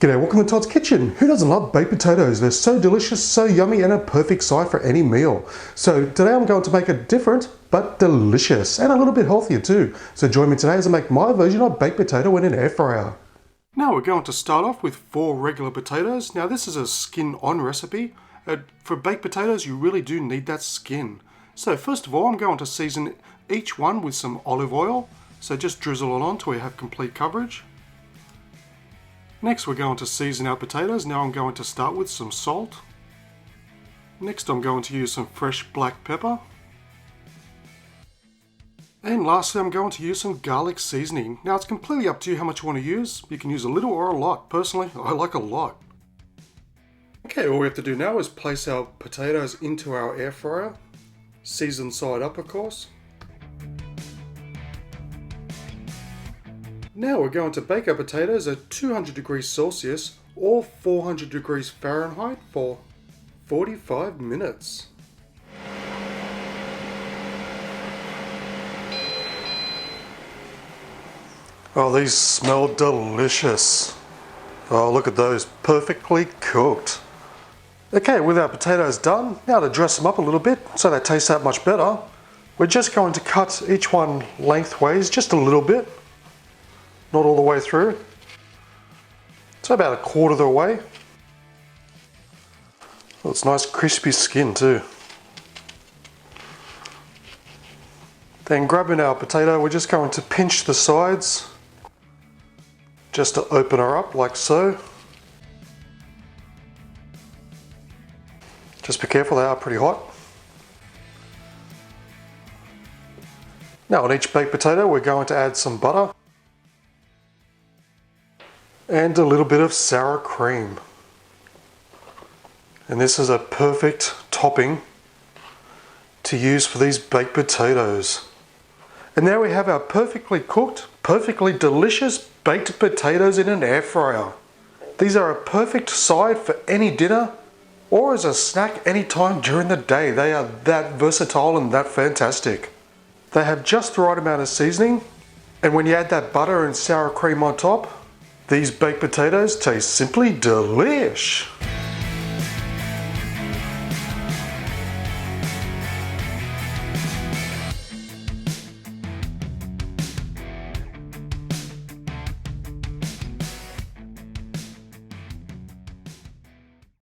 G'day, welcome to Todd's Kitchen. Who doesn't love baked potatoes? They're so delicious, so yummy, and a perfect side for any meal. So today I'm going to make it different, but delicious, and a little bit healthier too. So join me today as I make my version of baked potato in an air fryer. Now we're going to start off with 4 regular potatoes. Now this is a skin-on recipe. For baked potatoes, you really do need that skin. So first of all, I'm going to season each one with some olive oil. So just drizzle it on till we have complete coverage. Next we're going to season our potatoes. Now I'm going to start with some salt. Next I'm going to use some fresh black pepper. And lastly I'm going to use some garlic seasoning. Now it's completely up to you how much you want to use. You can use a little or a lot. Personally, I like a lot. Okay, all we have to do now is place our potatoes into our air fryer. Season side up, of course. Now we're going to bake our potatoes at 200 degrees Celsius or 400 degrees Fahrenheit for 45 minutes. Oh, these smell delicious. Oh, look at those, perfectly cooked. Okay, with our potatoes done, now to dress them up a little bit so they taste that much better, we're just going to cut each one lengthways just a little bit. Not all the way through. So about a quarter of the way. Oh, it's nice crispy skin too. Then grabbing our potato, we're just going to pinch the sides just to open her up like so. Just be careful, they are pretty hot. Now on each baked potato we're going to add some butter and a little bit of sour cream. And this is a perfect topping to use for these baked potatoes. And there we have our perfectly cooked, perfectly delicious baked potatoes in an air fryer. These are a perfect side for any dinner or as a snack anytime during the day. They are that versatile and that fantastic. They have just the right amount of seasoning, and when you add that butter and sour cream on top, these baked potatoes taste simply delish.